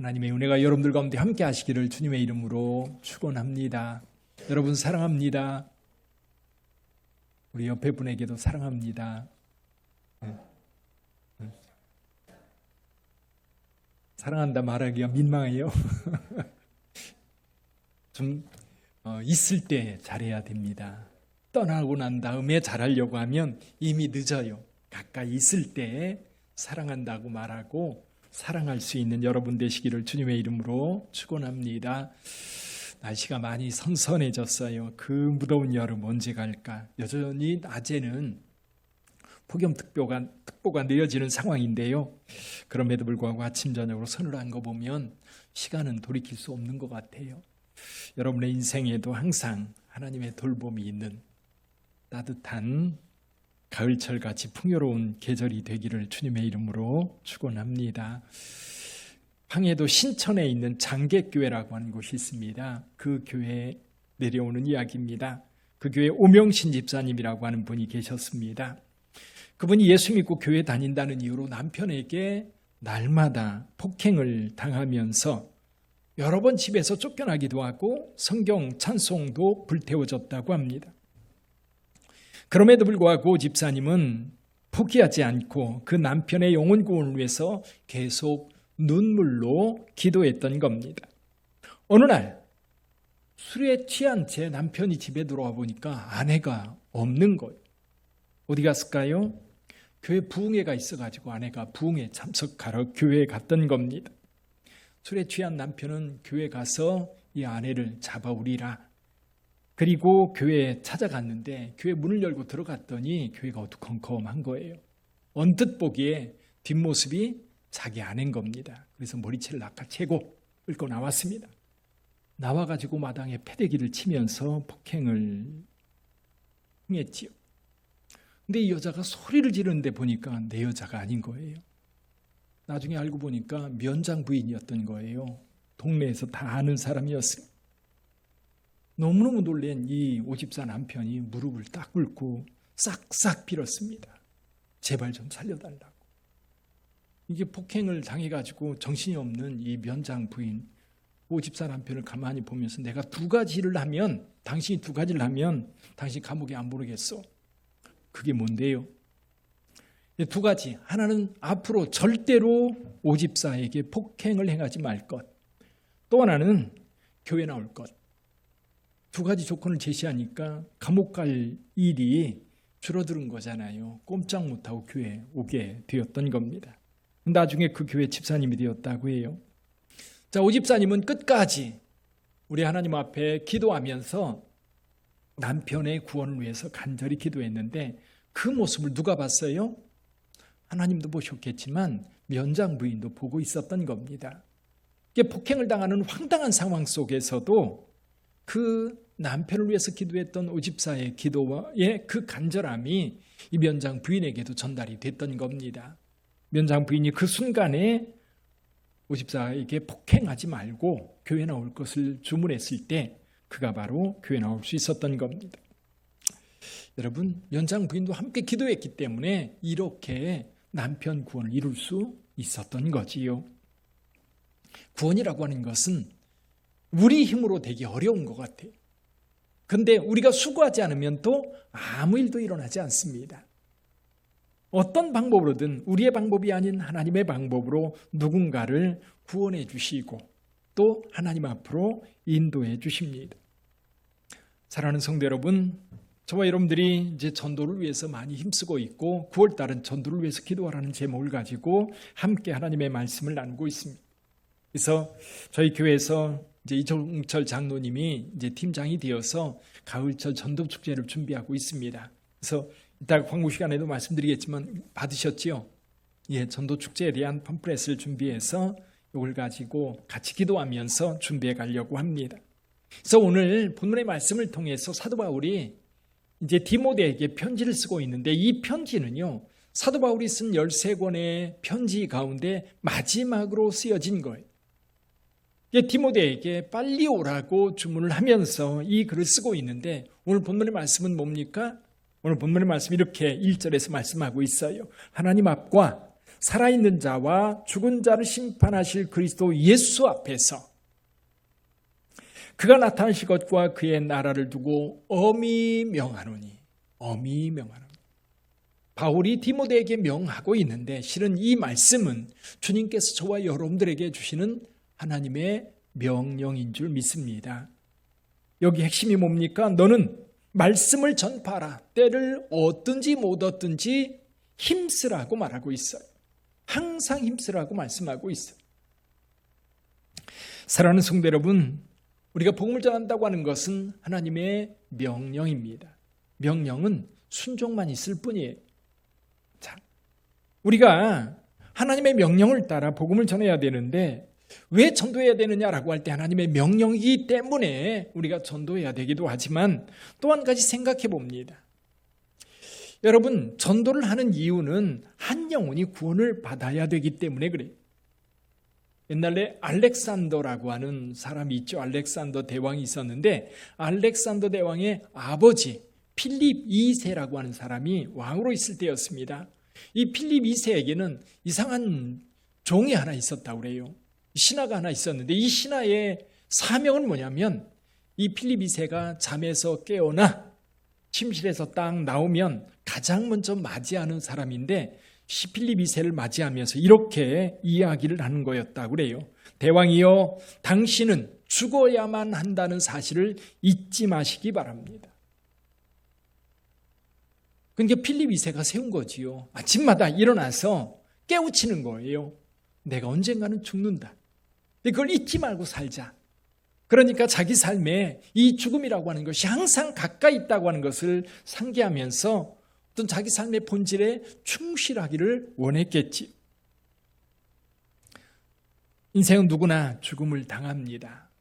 하나님의 은혜가 여러분들 가운데 함께 하시기를 주님의 이름으로 축원합니다. 여러분 사랑합니다. 우리 옆에 분에게도 사랑합니다. 사랑한다 말하기가 민망해요. 좀 있을 때 잘해야 됩니다. 떠나고 난 다음에 잘하려고 하면 이미 늦어요. 가까이 있을 때 사랑한다고 말하고 사랑할 수 있는 여러분 되시기를 주님의 이름으로 축원합니다. 날씨가 많이 선선해졌어요. 그 무더운 여름 언제 갈까? 여전히 낮에는 폭염특보가 내려지는 상황인데요. 그럼에도 불구하고 아침 저녁으로 서늘한 거 보면 시간은 돌이킬 수 없는 것 같아요. 여러분의 인생에도 항상 하나님의 돌봄이 있는 따뜻한 가을철같이 풍요로운 계절이 되기를 주님의 이름으로 축원합니다. 황해도 신천에 있는 장객교회라고 하는 곳이 있습니다. 그 교회에 내려오는 이야기입니다. 그 교회 오명신 집사님이라고 하는 분이 계셨습니다. 그분이 예수 믿고 교회 다닌다는 이유로 남편에게 날마다 폭행을 당하면서 여러 번 집에서 쫓겨나기도 하고 성경 찬송도 불태워졌다고 합니다. 그럼에도 불구하고 집사님은 포기하지 않고 그 남편의 영혼 구원을 위해서 계속 눈물로 기도했던 겁니다. 어느 날 술에 취한 채 남편이 집에 들어와 보니까 아내가 없는 거예요. 어디 갔을까요? 교회 부흥회가 있어가지고 아내가 부흥회 참석하러 교회에 갔던 겁니다. 술에 취한 남편은 교회 가서 이 아내를 잡아오리라. 그리고 교회에 찾아갔는데 교회 문을 열고 들어갔더니 교회가 어두컴컴한 거예요. 언뜻 보기에 뒷모습이 자기 아내인 겁니다. 그래서 머리채를 낚아채고 끌고 나왔습니다. 나와가지고 마당에 패대기를 치면서 폭행을 행했지요. 근데 이 여자가 소리를 지르는데 보니까 내 여자가 아닌 거예요. 나중에 알고 보니까 면장 부인이었던 거예요. 동네에서 다 아는 사람이었습니다. 너무너무 놀란 이 오집사 남편이 무릎을 딱 꿇고 싹싹 빌었습니다. 제발 좀 살려달라고. 이게 폭행을 당해가지고 정신이 없는 이 면장 부인 오집사 남편을 가만히 보면서 내가 당신이 두 가지를 하면 당신 감옥에 안 보내겠어. 그게 뭔데요? 두 가지. 하나는 앞으로 절대로 오집사에게 폭행을 행하지 말 것. 또 하나는 교회 나올 것. 두 가지 조건을 제시하니까 감옥 갈 일이 줄어드는 거잖아요. 꼼짝 못하고 교회에 오게 되었던 겁니다. 나중에 그 교회 집사님이 되었다고 해요. 자, 오 집사님은 끝까지 우리 하나님 앞에 기도하면서 남편의 구원을 위해서 간절히 기도했는데 그 모습을 누가 봤어요? 하나님도 보셨겠지만 면장 부인도 보고 있었던 겁니다. 이게 폭행을 당하는 황당한 상황 속에서도 그 남편을 위해서 기도했던 오집사의 기도의 그 간절함이 이 면장 부인에게도 전달이 됐던 겁니다. 면장 부인이 그 순간에 오집사에게 폭행하지 말고 교회 나올 것을 주문했을 때 그가 바로 교회 나올 수 있었던 겁니다. 여러분, 면장 부인도 함께 기도했기 때문에 이렇게 남편 구원을 이룰 수 있었던 거지요. 구원이라고 하는 것은 우리 힘으로 되기 어려운 것 같아요. 그런데 우리가 수고하지 않으면 또 아무 일도 일어나지 않습니다. 어떤 방법으로든 우리의 방법이 아닌 하나님의 방법으로 누군가를 구원해 주시고 또 하나님 앞으로 인도해 주십니다. 사랑하는 성도 여러분, 저와 여러분들이 이제 전도를 위해서 많이 힘쓰고 있고 9월달은 전도를 위해서 기도하라는 제목을 가지고 함께 하나님의 말씀을 나누고 있습니다. 그래서 저희 교회에서 이제 이종철 장로님이 이제 팀장이 되어서 가을철 전도 축제를 준비하고 있습니다. 그래서 이따 광고 시간에도 말씀드리겠지만 받으셨지요? 예, 전도 축제에 대한 팜플렛을 준비해서 이걸 가지고 같이 기도하면서 준비해 가려고 합니다. 그래서 오늘 본문의 말씀을 통해서 사도 바울이 이제 디모데에게 편지를 쓰고 있는데 이 편지는요, 사도 바울이 쓴 13권의 편지 가운데 마지막으로 쓰여진 거예요. 디모데에게 빨리 오라고 주문을 하면서 이 글을 쓰고 있는데 오늘 본문의 말씀은 뭡니까? 오늘 본문의 말씀 이렇게 1절에서 말씀하고 있어요. 하나님 앞과 살아있는 자와 죽은 자를 심판하실 그리스도 예수 앞에서 그가 나타나실 것과 그의 나라를 두고 엄히 명하노니. 엄히 명하노니. 바울이 디모데에게 명하고 있는데 실은 이 말씀은 주님께서 저와 여러분들에게 주시는 하나님의 명령인 줄 믿습니다. 여기 핵심이 뭡니까? 너는 말씀을 전파하라. 때를 얻든지 못 얻든지 힘쓰라고 말하고 있어요. 항상 힘쓰라고 말씀하고 있어요. 사랑하는 성도 여러분, 우리가 복음을 전한다고 하는 것은 하나님의 명령입니다. 명령은 순종만 있을 뿐이에요. 자, 우리가 하나님의 명령을 따라 복음을 전해야 되는데 왜 전도해야 되느냐라고 할 때 하나님의 명령이기 때문에 우리가 전도해야 되기도 하지만 또 한 가지 생각해 봅니다. 여러분, 전도를 하는 이유는 한 영혼이 구원을 받아야 되기 때문에 그래요. 옛날에 알렉산더라고 하는 사람이 있죠. 알렉산더 대왕이 있었는데 알렉산더 대왕의 아버지 필립 2세라고 하는 사람이 왕으로 있을 때였습니다. 이 필립 2세에게는 이상한 종이 하나 있었다고 그래요. 신하가 하나 있었는데 이 신하의 사명은 뭐냐면 이 필립 2세가 잠에서 깨어나 침실에서 딱 나오면 가장 먼저 맞이하는 사람인데 필립 2세를 맞이하면서 이렇게 이야기를 하는 거였다고 그래요. 대왕이여, 당신은 죽어야만 한다는 사실을 잊지 마시기 바랍니다. 그러니까 필립 2세가 세운 거지요. 아침마다 일어나서 깨우치는 거예요. 내가 언젠가는 죽는다. 그걸 잊지 말고 살자. 그러니까 자기 삶에 이 죽음이라고 하는 것이 항상 가까이 있다고 하는 것을 상기하면서 어떤 자기 삶의 본질에 충실하기를 원했겠지. 인생은 누구나 죽음을 당합니다.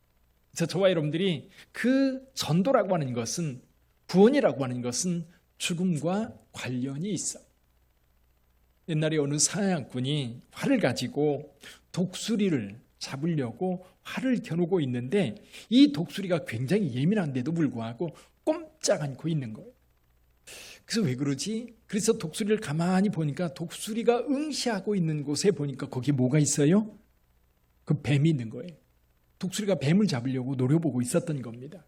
그래서 저와 여러분들이 그 전도라고 하는 것은, 구원이라고 하는 것은 죽음과 관련이 있어요. 옛날에 어느 사냥꾼이 활을 가지고 독수리를 잡으려고 활을 겨누고 있는데 이 독수리가 굉장히 예민한데도 불구하고 꼼짝 않고 있는 거예요. 그래서 왜 그러지? 그래서 독수리를 가만히 보니까 독수리가 응시하고 있는 곳에 보니까 거기에 뭐가 있어요? 그 뱀이 있는 거예요. 독수리가 뱀을 잡으려고 노려보고 있었던 겁니다.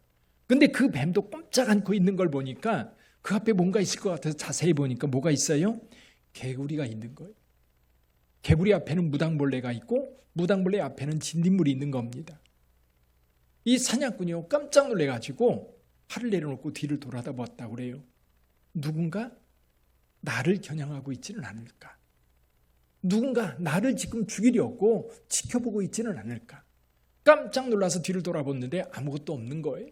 근데 그 뱀도 꼼짝 않고 있는 걸 보니까 그 앞에 뭔가 있을 것 같아서 자세히 보니까 뭐가 있어요? 개구리가 있는 거예요. 개구리 앞에는 무당벌레가 있고 무당벌레 앞에는 진딧물이 있는 겁니다. 이 사냥꾼이요 깜짝 놀래가지고 활을 내려놓고 뒤를 돌아다봤다고 그래요. 누군가 나를 겨냥하고 있지는 않을까? 누군가 나를 지금 죽이려고 지켜보고 있지는 않을까? 깜짝 놀라서 뒤를 돌아봤는데 아무것도 없는 거예요.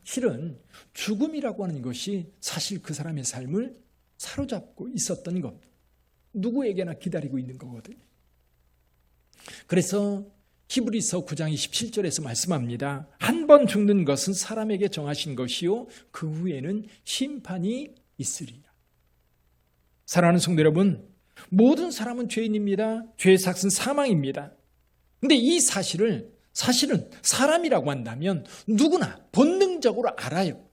실은 죽음이라고 하는 것이 사실 그 사람의 삶을 사로잡고 있었던 겁니다. 누구에게나 기다리고 있는 거거든요. 그래서 히브리서 9장 27절에서 말씀합니다. 한 번 죽는 것은 사람에게 정하신 것이요 그 후에는 심판이 있으리라. 사랑하는 성도 여러분, 모든 사람은 죄인입니다. 죄의 삭은 사망입니다. 근데 이 사실은 사람이라고 한다면 누구나 본능적으로 알아요.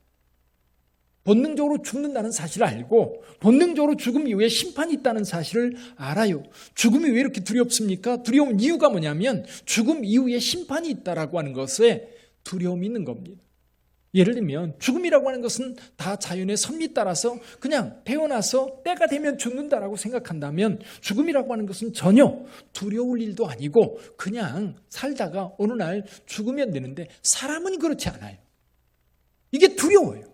본능적으로 죽는다는 사실을 알고 본능적으로 죽음 이후에 심판이 있다는 사실을 알아요. 죽음이 왜 이렇게 두렵습니까? 두려운 이유가 뭐냐면 죽음 이후에 심판이 있다라고 하는 것에 두려움이 있는 겁니다. 예를 들면 죽음이라고 하는 것은 다 자연의 섭리 따라서 그냥 태어나서 때가 되면 죽는다라고 생각한다면 죽음이라고 하는 것은 전혀 두려울 일도 아니고 그냥 살다가 어느 날 죽으면 되는데 사람은 그렇지 않아요. 이게 두려워요.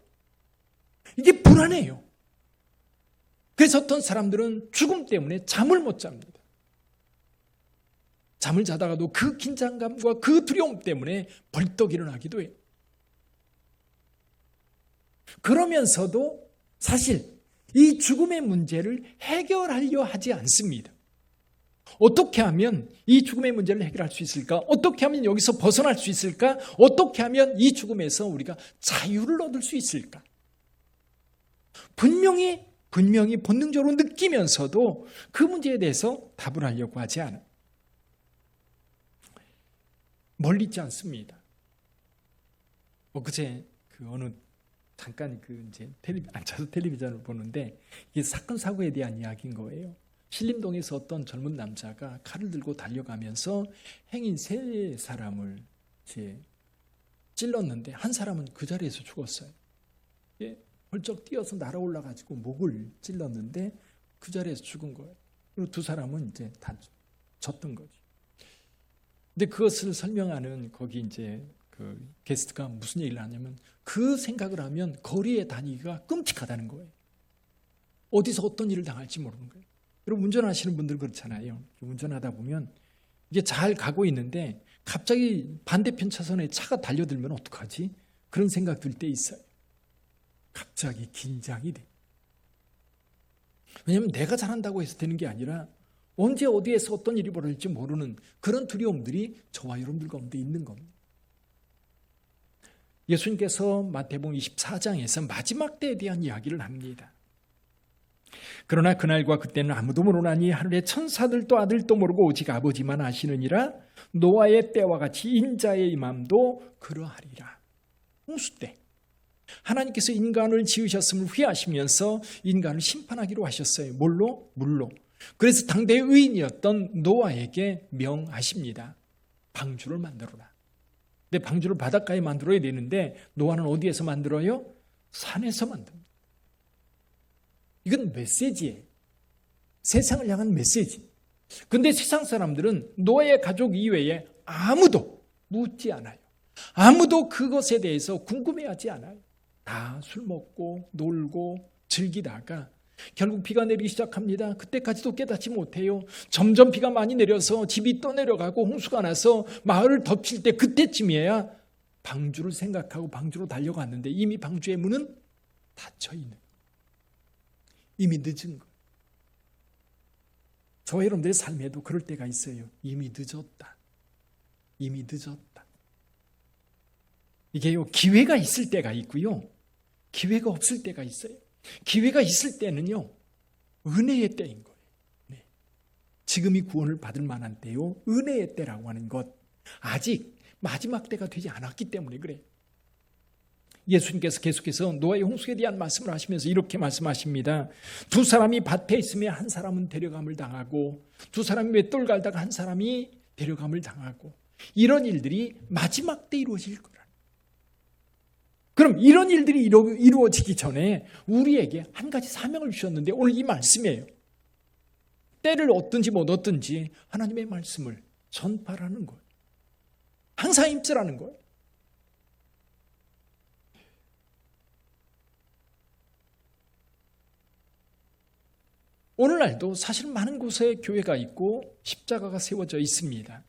이게 불안해요. 그래서 어떤 사람들은 죽음 때문에 잠을 못 잡니다. 잠을 자다가도 그 긴장감과 그 두려움 때문에 벌떡 일어나기도 해요. 그러면서도 사실 이 죽음의 문제를 해결하려 하지 않습니다. 어떻게 하면 이 죽음의 문제를 해결할 수 있을까? 어떻게 하면 여기서 벗어날 수 있을까? 어떻게 하면 이 죽음에서 우리가 자유를 얻을 수 있을까? 분명히 본능적으로 느끼면서도 그 문제에 대해서 답을 하려고 하지 않아요. 멀리 있지 않습니다. 그제 잠깐 앉아서 텔레비전을 보는데 이게 사건 사고에 대한 이야기인 거예요. 신림동에서 어떤 젊은 남자가 칼을 들고 달려가면서 행인 3사람을 찔렀는데 한 사람은 그 자리에서 죽었어요. 펄쩍 뛰어서 날아올라가지고 목을 찔렀는데 그 자리에서 죽은 거예요. 그리고 2사람은 이제 다 졌던 거죠. 근데 그것을 설명하는 거기 이제 그 게스트가 무슨 얘기를 하냐면 그 생각을 하면 거리에 다니기가 끔찍하다는 거예요. 어디서 어떤 일을 당할지 모르는 거예요. 여러분 운전하시는 분들 그렇잖아요. 운전하다 보면 이게 잘 가고 있는데 갑자기 반대편 차선에 차가 달려들면 어떡하지? 그런 생각 들 때 있어요. 갑자기 긴장이 돼. 왜냐하면 내가 잘한다고 해서 되는 게 아니라 언제 어디에서 어떤 일이 벌어질지 모르는 그런 두려움들이 저와 여러분들 가운데 있는 겁니다. 예수님께서 마태복음 24장에서 마지막 때에 대한 이야기를 합니다. 그러나 그날과 그때는 아무도 모르나니 하늘의 천사들도 아들도 모르고 오직 아버지만 아시느니라. 노아의 때와 같이 인자의 임함도 그러하리라. 홍수 때 하나님께서 인간을 지으셨음을 후회하시면서 인간을 심판하기로 하셨어요. 뭘로? 물로. 그래서 당대의 의인이었던 노아에게 명하십니다. 방주를 만들어라. 근데 방주를 바닷가에 만들어야 되는데 노아는 어디에서 만들어요? 산에서 만듭니다. 이건 메시지예요. 세상을 향한 메시지. 근데 세상 사람들은 노아의 가족 이외에 아무도 묻지 않아요. 아무도 그것에 대해서 궁금해하지 않아요. 다 술 먹고 놀고 즐기다가 결국 비가 내리기 시작합니다. 그때까지도 깨닫지 못해요. 점점 비가 많이 내려서 집이 떠내려가고 홍수가 나서 마을을 덮칠 때 그때쯤이야 방주를 생각하고 방주로 달려갔는데 이미 방주의 문은 닫혀있는 거예요. 이미 늦은 거예요. 저와 여러분들의 삶에도 그럴 때가 있어요. 이미 늦었다. 이미 늦었다. 이게요, 기회가 있을 때가 있고요. 기회가 없을 때가 있어요. 기회가 있을 때는요, 은혜의 때인 거예요. 네. 지금이 구원을 받을 만한 때요, 은혜의 때라고 하는 것. 아직 마지막 때가 되지 않았기 때문에 그래요. 예수님께서 계속해서 노아의 홍수에 대한 말씀을 하시면서 이렇게 말씀하십니다. 2사람이 밭에 있으면 한 사람은 데려감을 당하고 2사람이 맷돌 갈다가 한 사람이 데려감을 당하고 이런 일들이 마지막 때 이루어질 거라. 그럼 이런 일들이 이루어지기 전에 우리에게 한 가지 사명을 주셨는데 오늘 이 말씀이에요. 때를 얻든지 못 얻든지 하나님의 말씀을 전파하는 거예요. 항상 임재라는 거예요. 오늘날도 사실 많은 곳에 교회가 있고 십자가가 세워져 있습니다.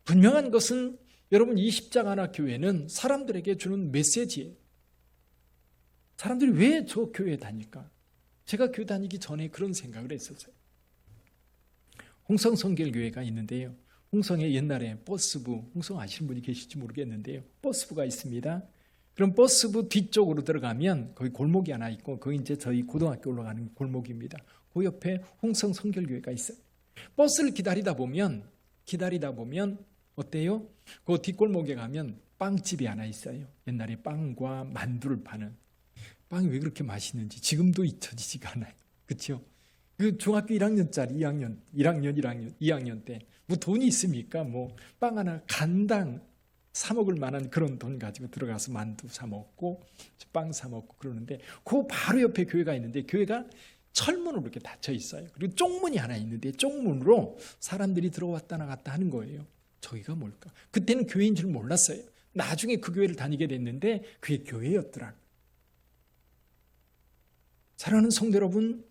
분명한 것은 여러분 이 십자가나 교회는 사람들에게 주는 메시지예요. 사람들이 왜 저 교회에 다닐까? 제가 교회 다니기 전에 그런 생각을 했었어요. 홍성 성결교회가 있는데요. 홍성에 옛날에 버스부, 홍성 아시는 분이 계실지 모르겠는데요. 버스부가 있습니다. 그럼 버스부 뒤쪽으로 들어가면 거기 골목이 하나 있고 거기 이제 저희 고등학교 올라가는 골목입니다. 그 옆에 홍성 성결교회가 있어요. 버스를 기다리다 보면 어때요? 그 뒷골목에 가면 빵집이 하나 있어요. 옛날에 빵과 만두를 파는. 빵이 왜 그렇게 맛있는지 지금도 잊혀지지가 않아요. 그렇죠? 그 중학교 1학년짜리 2학년 때 뭐 돈이 있습니까? 뭐 빵 하나 간당 사 먹을 만한 그런 돈 가지고 들어가서 만두 사 먹고 빵 사 먹고 그러는데 그 바로 옆에 교회가 있는데 교회가 철문으로 이렇게 닫혀 있어요. 그리고 쪽문이 하나 있는데 쪽문으로 사람들이 들어왔다 나갔다 하는 거예요. 저기가 뭘까? 그때는 교회인 줄 몰랐어요. 나중에 그 교회를 다니게 됐는데 그게 교회였더라. 사랑하는 성도 여러분,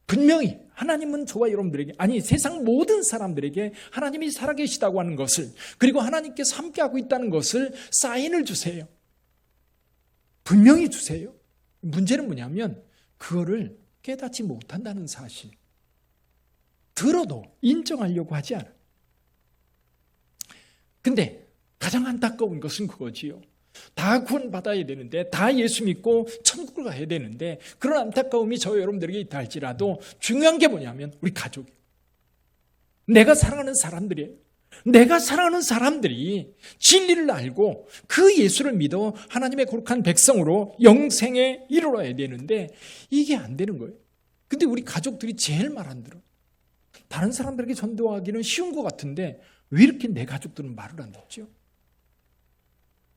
분명히 하나님은 저와 여러분들에게, 아니 세상 모든 사람들에게 하나님이 살아계시다고 하는 것을, 그리고 하나님께서 함께하고 있다는 것을 사인을 주세요. 분명히 주세요. 문제는 뭐냐면 그거를 깨닫지 못한다는 사실. 들어도 인정하려고 하지 않아요. 근데 가장 안타까운 것은 그거지요. 다 구원받아야 되는데, 다 예수 믿고 천국을 가야 되는데, 그런 안타까움이 저와 여러분들에게 있다 할지라도 중요한 게 뭐냐면 우리 가족이에요. 내가 사랑하는 사람들이에요. 내가 사랑하는 사람들이 진리를 알고 그 예수를 믿어 하나님의 거룩한 백성으로 영생에 이르러야 되는데 이게 안 되는 거예요. 근데 우리 가족들이 제일 말 안 들어. 다른 사람들에게 전도하기는 쉬운 것 같은데 왜 이렇게 내 가족들은 말을 안 듣죠?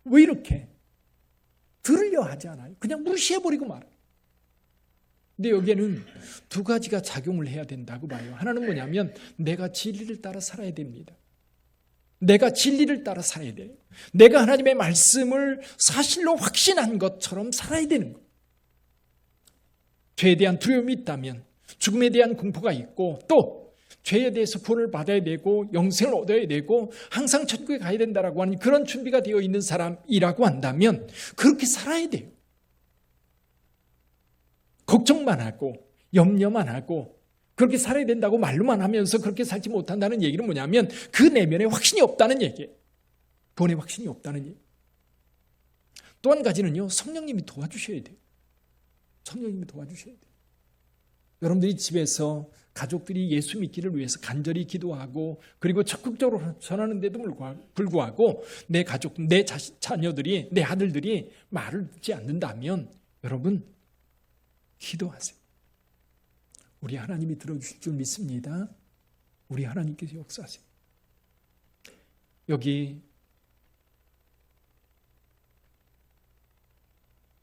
왜 이렇게? 들으려 하지 않아요. 그냥 무시해버리고 말아요. 근데 여기에는 두 가지가 작용을 해야 된다고 봐요. 하나는 뭐냐면 내가 진리를 따라 살아야 됩니다. 내가 진리를 따라 살아야 돼요. 내가 하나님의 말씀을 사실로 확신한 것처럼 살아야 되는 거예요. 죄에 대한 두려움이 있다면, 죽음에 대한 공포가 있고, 또 죄에 대해서 구원을 받아야 되고 영생을 얻어야 되고 항상 천국에 가야 된다라고 하는 그런 준비가 되어 있는 사람이라고 한다면 그렇게 살아야 돼요. 걱정만 하고 염려만 하고 그렇게 살아야 된다고 말로만 하면서 그렇게 살지 못한다는 얘기는 뭐냐면 그 내면에 확신이 없다는 얘기예요. 구원의 확신이 없다는 얘기. 또 한 가지는요, 성령님이 도와주셔야 돼요. 성령님이 도와주셔야 돼요. 여러분들이 집에서 가족들이 예수 믿기를 위해서 간절히 기도하고 그리고 적극적으로 전하는데도 불구하고 내 가족, 내 자녀들이, 내 아들들이 말을 듣지 않는다면 여러분 기도하세요. 우리 하나님이 들어주실 줄 믿습니다. 우리 하나님께서 역사하세요. 여기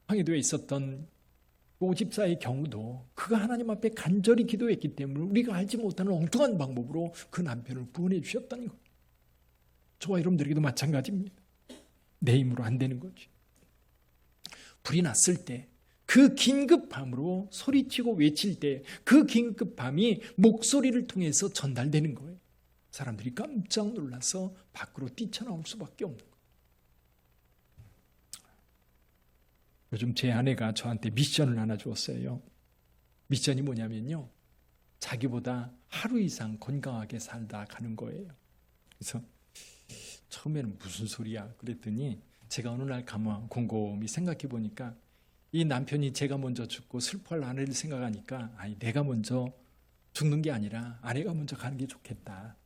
황해도에 있었던 오 집사의 경우도 그가 하나님 앞에 간절히 기도했기 때문에 우리가 알지 못하는 엉뚱한 방법으로 그 남편을 구원해 주셨다는 거예요. 저와 여러분들에게도 마찬가지입니다. 내 힘으로 안 되는 거죠. 불이 났을 때 그 긴급함으로 소리치고 외칠 때 그 긴급함이 목소리를 통해서 전달되는 거예요. 사람들이 깜짝 놀라서 밖으로 뛰쳐나올 수밖에 없는 거예요. 요즘 제 아내가 저한테 미션을 하나 주었어요. 미션이 뭐냐면요, 자기보다 하루 이상 건강하게 살다 가는 거예요. 그래서 처음에는 무슨 소리야 그랬더니 제가 어느 날 가만 곰곰이 생각해 보니까 이 남편이 제가 먼저 죽고 슬퍼할 아내를 생각하니까 아니 내가 먼저 죽는 게 아니라 아내가 먼저 가는 게 좋겠다,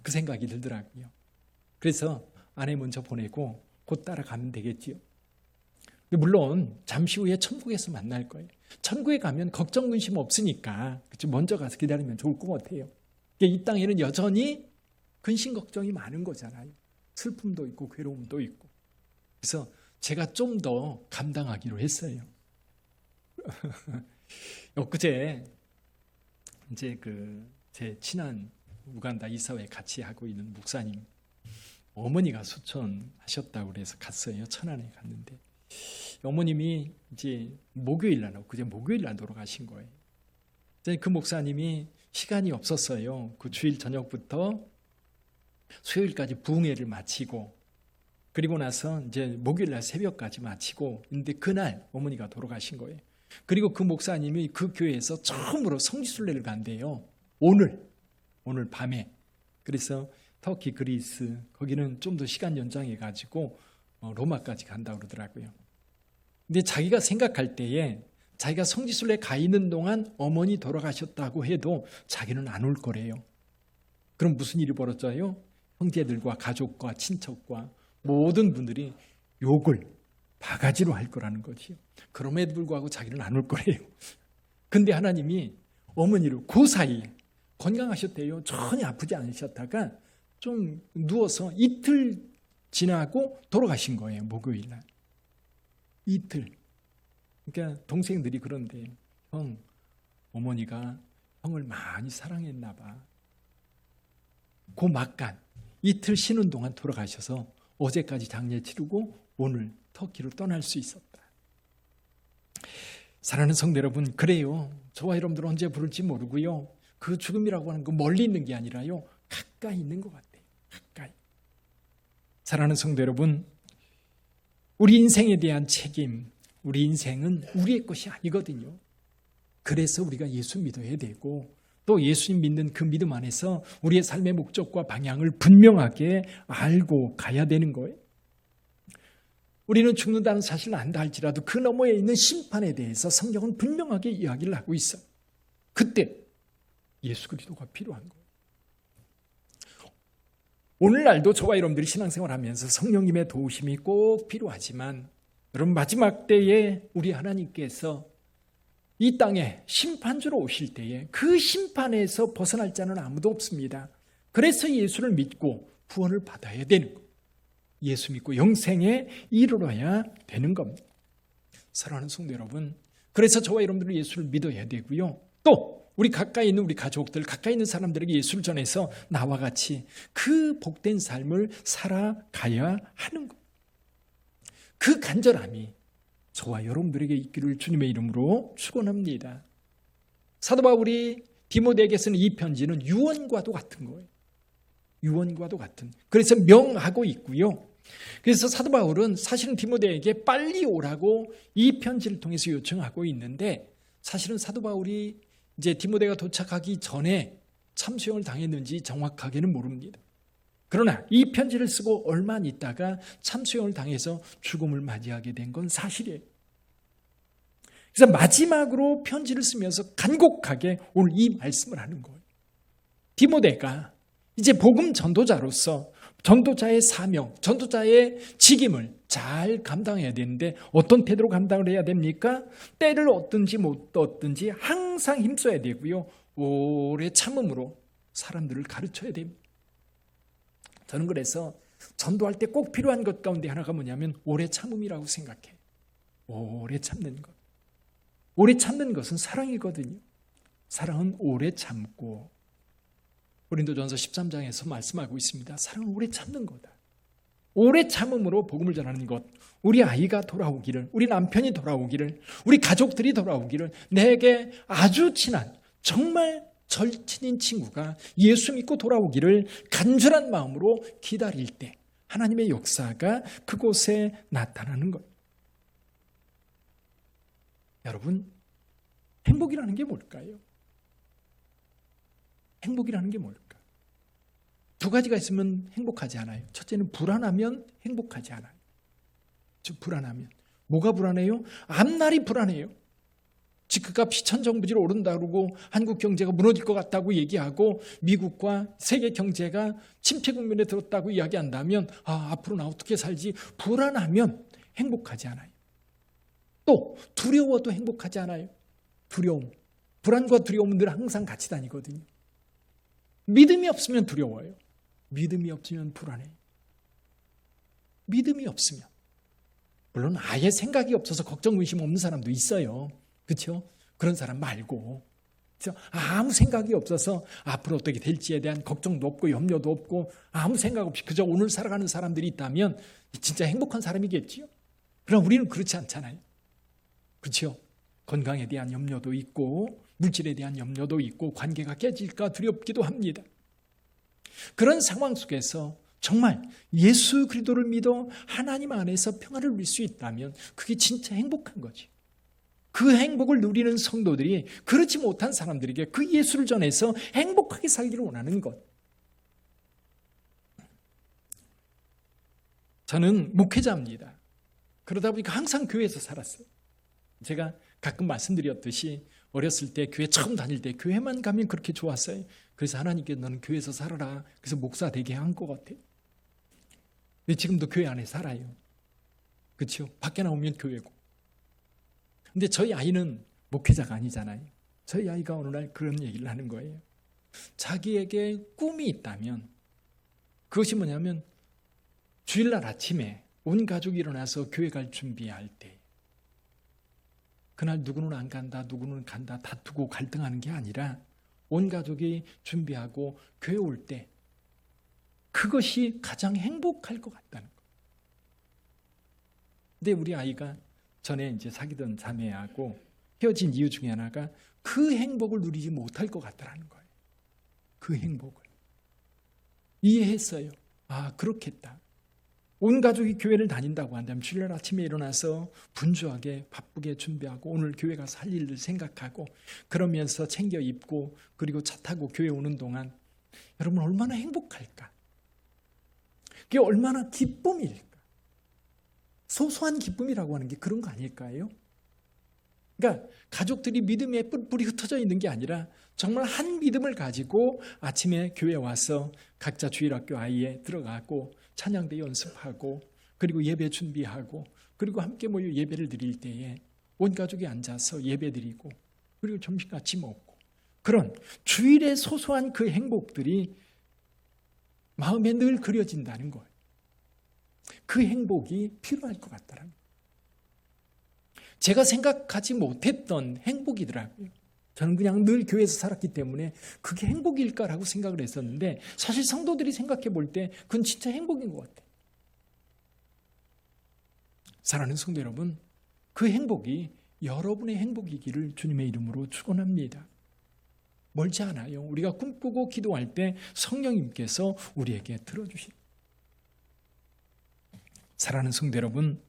그 생각이 들더라고요. 그래서 아내 먼저 보내고 곧 따라가면 되겠지요. 물론 잠시 후에 천국에서 만날 거예요. 천국에 가면 걱정 근심 없으니까 먼저 가서 기다리면 좋을 것 같아요. 이 땅에는 여전히 근심 걱정이 많은 거잖아요. 슬픔도 있고 괴로움도 있고. 그래서 제가 좀 더 감당하기로 했어요. 엊그제 이제 제 친한 우간다 이사회 같이 하고 있는 목사님 어머니가 수천하셨다고 그래서 갔어요. 천안에 갔는데 어머님이 이제 목요일 날 돌아가신 거예요. 그 목사님이 시간이 없었어요. 그 주일 저녁부터 수요일까지 부흥회를 마치고 그리고 나서 이제 목요일 날 새벽까지 마치고, 근데 그날 어머니가 돌아가신 거예요. 그리고 그 목사님이 그 교회에서 처음으로 성지순례를 간대요. 오늘 밤에. 그래서 터키, 그리스 거기는 좀 더 시간 연장해 가지고 로마까지 간다고 그러더라고요. 근데 자기가 생각할 때에 자기가 성지순례 가 있는 동안 어머니 돌아가셨다고 해도 자기는 안 올 거래요. 그럼 무슨 일이 벌어져요? 형제들과 가족과 친척과 모든 분들이 욕을 바가지로 할 거라는 거지요. 그럼에도 불구하고 자기는 안 올 거래요. 근데 하나님이 어머니를 그 사이에 건강하셨대요. 전혀 아프지 않으셨다가 좀 누워서 이틀 지나고 돌아가신 거예요. 목요일 날. 이틀. 그러니까 동생들이 그런데 형, 어머니가 형을 많이 사랑했나 봐. 그 막간 이틀 쉬는 동안 돌아가셔서 어제까지 장례 치르고 오늘 터키로 떠날 수 있었다. 사랑하는 성도 여러분, 그래요. 저와 여러분들 언제 부를지 모르고요. 그 죽음이라고 하는 거 멀리 있는 게 아니라요, 가까이 있는 것 같아요. 가까이. 사랑하는 성도 여러분, 우리 인생에 대한 책임, 우리 인생은 우리의 것이 아니거든요. 그래서 우리가 예수 믿어야 되고 또 예수님 믿는 그 믿음 안에서 우리의 삶의 목적과 방향을 분명하게 알고 가야 되는 거예요. 우리는 죽는다는 사실을 안다 할지라도 그 너머에 있는 심판에 대해서 성경은 분명하게 이야기를 하고 있어요. 그때 예수 그리스도가 필요한 거예요. 오늘날도 저와 여러분들이 신앙생활하면서 성령님의 도우심이 꼭 필요하지만 여러분 마지막 때에 우리 하나님께서 이 땅에 심판주로 오실 때에 그 심판에서 벗어날 자는 아무도 없습니다. 그래서 예수를 믿고 구원을 받아야 되는 거예요. 예수 믿고 영생에 이르러야 되는 겁니다. 사랑하는 성도 여러분, 그래서 저와 여러분들은 예수를 믿어야 되고요. 또 우리 가까이 있는 우리 가족들, 가까이 있는 사람들에게 예수를 전해서 나와 같이 그 복된 삶을 살아가야 하는 것. 그 간절함이 저와 여러분들에게 있기를 주님의 이름으로 축원합니다. 사도 바울이 디모데에게 쓰는 이 편지는 유언과도 같은 거예요. 유언과도 같은. 그래서 명하고 있고요. 그래서 사도 바울은 사실은 디모데에게 빨리 오라고 이 편지를 통해서 요청하고 있는데, 사실은 사도 바울이 이제 디모데가 도착하기 전에 참수형을 당했는지 정확하게는 모릅니다. 그러나 이 편지를 쓰고 얼마 안 있다가 참수형을 당해서 죽음을 맞이하게 된 건 사실이에요. 그래서 마지막으로 편지를 쓰면서 간곡하게 오늘 이 말씀을 하는 거예요. 디모데가 이제 복음 전도자로서 전도자의 사명, 전도자의 직임을 잘 감당해야 되는데 어떤 태도로 감당을 해야 됩니까? 때를 얻든지 못 얻든지 항상 힘써야 되고요. 오래 참음으로 사람들을 가르쳐야 됩니다. 저는 그래서 전도할 때 꼭 필요한 것 가운데 하나가 뭐냐면 오래 참음이라고 생각해요. 오래 참는 것. 오래 참는 것은 사랑이거든요. 사랑은 오래 참고, 고린도전서 13장에서 말씀하고 있습니다. 사랑은 오래 참는 거다. 오래 참음으로 복음을 전하는 것. 우리 아이가 돌아오기를, 우리 남편이 돌아오기를, 우리 가족들이 돌아오기를, 내게 아주 친한 정말 절친인 친구가 예수 믿고 돌아오기를 간절한 마음으로 기다릴 때 하나님의 역사가 그곳에 나타나는 것. 여러분, 행복이라는 게 뭘까요? 행복이라는 게 뭘까? 두 가지가 있으면 행복하지 않아요. 첫째는 불안하면 행복하지 않아요. 즉 불안하면. 뭐가 불안해요? 앞날이 불안해요. 집값이 천정부지로 오른다고 그러고 한국 경제가 무너질 것 같다고 얘기하고 미국과 세계 경제가 침체 국면에 들었다고 이야기한다면 앞으로 나 어떻게 살지? 불안하면 행복하지 않아요. 또 두려워도 행복하지 않아요. 두려움. 불안과 두려움은 늘 항상 같이 다니거든요. 믿음이 없으면 두려워요. 믿음이 없으면 불안해요. 믿음이 없으면. 물론 아예 생각이 없어서 걱정, 의심 없는 사람도 있어요. 그렇죠? 그런 사람 말고. 그렇죠? 아무 생각이 없어서 앞으로 어떻게 될지에 대한 걱정도 없고 염려도 없고 아무 생각 없이 그저 오늘 살아가는 사람들이 있다면 진짜 행복한 사람이겠지요. 그러나 우리는 그렇지 않잖아요. 그렇죠? 건강에 대한 염려도 있고 물질에 대한 염려도 있고 관계가 깨질까 두렵기도 합니다. 그런 상황 속에서 정말 예수 그리스도를 믿어 하나님 안에서 평안을 누릴 수 있다면 그게 진짜 행복한 거지. 그 행복을 누리는 성도들이 그렇지 못한 사람들에게 그 예수를 전해서 행복하게 살기를 원하는 것. 저는 목회자입니다. 그러다 보니까 항상 교회에서 살았어요. 제가 가끔 말씀드렸듯이 어렸을 때 교회 처음 다닐 때 교회만 가면 그렇게 좋았어요. 그래서 하나님께서 너는 교회에서 살아라. 그래서 목사 되게 한 것 같아요. 근데 지금도 교회 안에 살아요. 그렇죠? 밖에 나오면 교회고. 근데 저희 아이는 목회자가 아니잖아요. 저희 아이가 어느 날 그런 얘기를 하는 거예요. 자기에게 꿈이 있다면 그것이 뭐냐면 주일날 아침에 온 가족이 일어나서 교회 갈 준비할 때 그날 누구는 안 간다, 누구는 간다 다투고 갈등하는 게 아니라 온 가족이 준비하고 교회 올 때 그것이 가장 행복할 것 같다는 거예요. 근데 우리 아이가 전에 이제 사귀던 자매하고 헤어진 이유 중에 하나가 그 행복을 누리지 못할 것 같다는 거예요. 그 행복을. 이해했어요. 그렇겠다. 온 가족이 교회를 다닌다고 한다면 주일날 아침에 일어나서 분주하게 바쁘게 준비하고 오늘 교회 가서 할 일을 생각하고 그러면서 챙겨 입고 그리고 차 타고 교회 오는 동안 여러분 얼마나 행복할까? 그게 얼마나 기쁨일까? 소소한 기쁨이라고 하는 게 그런 거 아닐까요? 그러니까 가족들이 믿음에 뿔뿔이 흩어져 있는 게 아니라 정말 한 믿음을 가지고 아침에 교회 와서 각자 주일학교 아이에 들어가고 찬양대 연습하고 그리고 예배 준비하고 그리고 함께 모여 예배를 드릴 때에 온 가족이 앉아서 예배 드리고 그리고 점심 같이 먹고, 그런 주일의 소소한 그 행복들이 마음에 늘 그려진다는 거예요. 그 행복이 필요할 것 같다라는 거예요. 제가 생각하지 못했던 행복이더라고요. 저는 그냥 늘 교회에서 살았기 때문에 그게 행복일까라고 생각을 했었는데, 사실 성도들이 생각해 볼 때 그건 진짜 행복인 것 같아요. 사랑하는 성도 여러분, 그 행복이 여러분의 행복이기를 주님의 이름으로 축원합니다. 멀지 않아요. 우리가 꿈꾸고 기도할 때 성령님께서 우리에게 들어주십니다. 사랑하는 성도 여러분,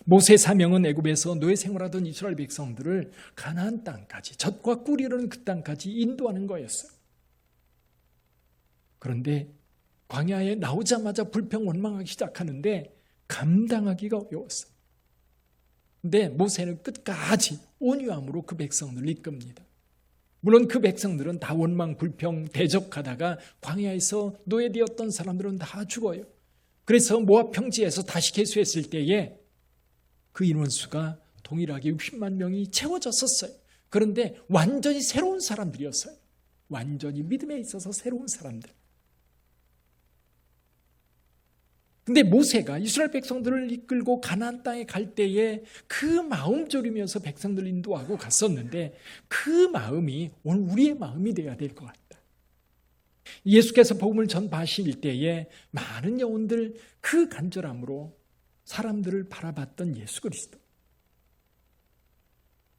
모세의 사명은 애굽에서 노예 생활하던 이스라엘 백성들을 가나안 땅까지, 젖과 꿀이 흐르는 그 땅까지 인도하는 거였어요. 그런데 광야에 나오자마자 불평 원망하기 시작하는데 감당하기가 어려웠어요. 근데 모세는 끝까지 온유함으로 그 백성들을 이끕니다. 물론 그 백성들은 다 원망, 불평, 대적하다가 광야에서 노예되었던 사람들은 다 죽어요. 그래서 모압 평지에서 다시 계수했을 때에 그 인원수가 동일하게 60만 명이 채워졌었어요. 그런데 완전히 새로운 사람들이었어요. 완전히 믿음에 있어서 새로운 사람들. 근데 모세가 이스라엘 백성들을 이끌고 가나안 땅에 갈 때에 그 마음 졸이면서 백성들을 인도하고 갔었는데, 그 마음이 오늘 우리의 마음이 되어야 될 것 같다. 예수께서 복음을 전파하실 때에 많은 영혼들 그 간절함으로 사람들을 바라봤던 예수 그리스도.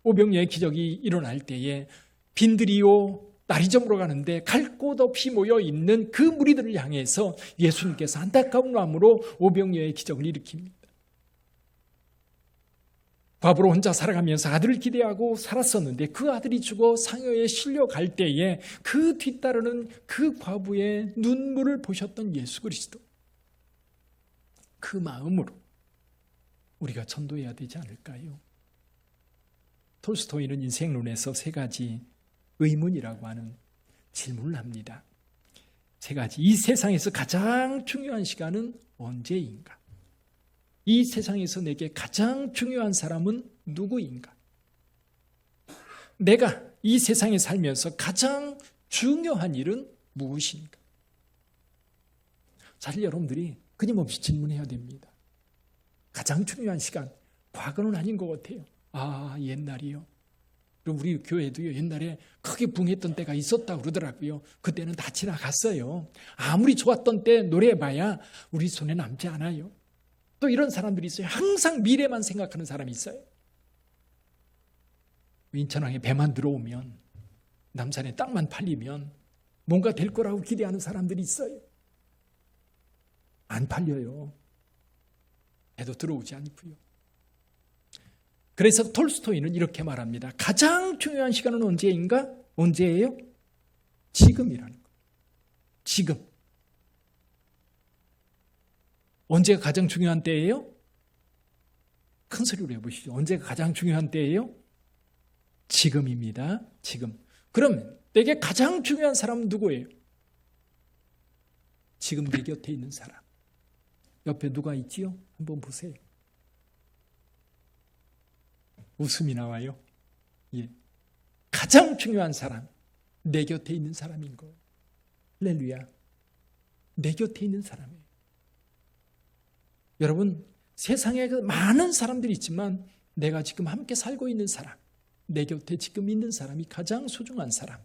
오병이어의 기적이 일어날 때에 빈들이요 날이 저물어 가는데 갈 곳 없이 모여 있는 그 무리들을 향해서 예수님께서 안타까운 마음으로 오병이어의 기적을 일으킵니다. 과부로 혼자 살아가면서 아들을 기대하고 살았었는데 그 아들이 죽어 상여에 실려갈 때에 그 뒤따르는 그 과부의 눈물을 보셨던 예수 그리스도. 그 마음으로 우리가 전도해야 되지 않을까요? 톨스토이는 인생론에서 세 가지 의문이라고 하는 질문을 합니다. 세 가지. 이 세상에서 가장 중요한 시간은 언제인가? 이 세상에서 내게 가장 중요한 사람은 누구인가? 내가 이 세상에 살면서 가장 중요한 일은 무엇인가? 사실 여러분들이 끊임없이 질문해야 됩니다. 가장 중요한 시간, 과거는 아닌 것 같아요. 아, 옛날이요. 우리 교회도요, 옛날에 크게 붕했던 때가 있었다고 그러더라고요. 그때는 다 지나갔어요. 아무리 좋았던 때 노래해봐야 우리 손에 남지 않아요. 또 이런 사람들이 있어요. 항상 미래만 생각하는 사람이 있어요. 인천항에 배만 들어오면, 남산에 땅만 팔리면 뭔가 될 거라고 기대하는 사람들이 있어요. 안 팔려요. 배도 들어오지 않고요. 그래서 톨스토이는 이렇게 말합니다. 가장 중요한 시간은 언제인가? 언제예요? 지금이라는 거예요. 지금. 언제가 가장 중요한 때예요? 큰 소리로 해보시죠. 언제가 가장 중요한 때예요? 지금입니다. 지금. 그럼 내게 가장 중요한 사람은 누구예요? 지금 내 곁에 있는 사람. 옆에 누가 있지요? 한번 보세요. 웃음이 나와요. 예. 가장 중요한 사람, 내 곁에 있는 사람인 거예요. 할렐루야. 내 곁에 있는 사람이에요. 여러분, 세상에 많은 사람들이 있지만 내가 지금 함께 살고 있는 사람, 내 곁에 지금 있는 사람이 가장 소중한 사람.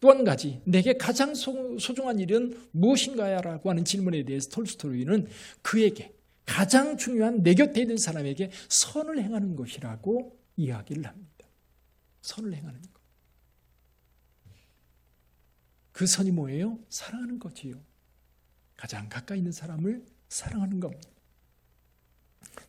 또 한 가지, 내게 가장 소중한 일은 무엇인가라고 하는 질문에 대해서 톨스토이는 그에게 가장 중요한 내 곁에 있는 사람에게 선을 행하는 것이라고 이야기를 합니다. 선을 행하는 것. 그 선이 뭐예요? 사랑하는 거지요. 가장 가까이 있는 사람을 사랑하는 겁니다.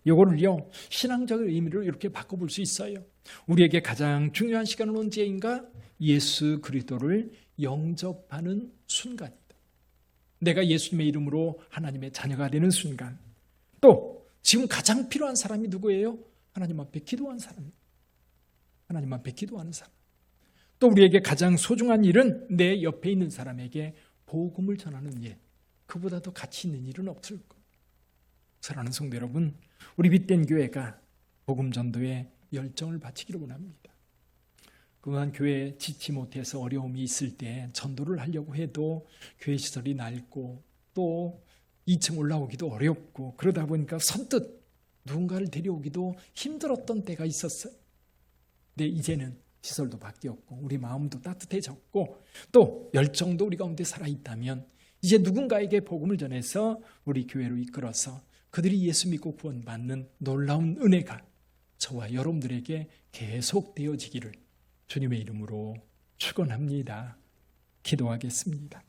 이거를요, 신앙적인 의미로 이렇게 바꿔볼 수 있어요. 우리에게 가장 중요한 시간은 언제인가? 예수 그리스도를 영접하는 순간이다. 내가 예수님의 이름으로 하나님의 자녀가 되는 순간. 또 지금 가장 필요한 사람이 누구예요? 하나님 앞에 기도한 사람. 하나님 앞에 기도하는 사람. 또 우리에게 가장 소중한 일은 내 옆에 있는 사람에게 복음을 전하는 일. 그보다 더 가치 있는 일은 없을 거예요. 사랑하는 성도 여러분, 우리 빛된 교회가 복음 전도에 열정을 바치기를 원합니다. 그동안 교회에 지치 못해서 어려움이 있을 때 전도를 하려고 해도 교회 시설이 낡고 또 2층 올라오기도 어렵고 그러다 보니까 선뜻 누군가를 데려오기도 힘들었던 때가 있었어요. 근데 이제는 시설도 바뀌었고 우리 마음도 따뜻해졌고 또 열정도 우리 가운데 살아있다면 이제 누군가에게 복음을 전해서 우리 교회로 이끌어서 그들이 예수 믿고 구원받는 놀라운 은혜가 저와 여러분들에게 계속 되어지기를 주님의 이름으로 축원합니다. 기도하겠습니다.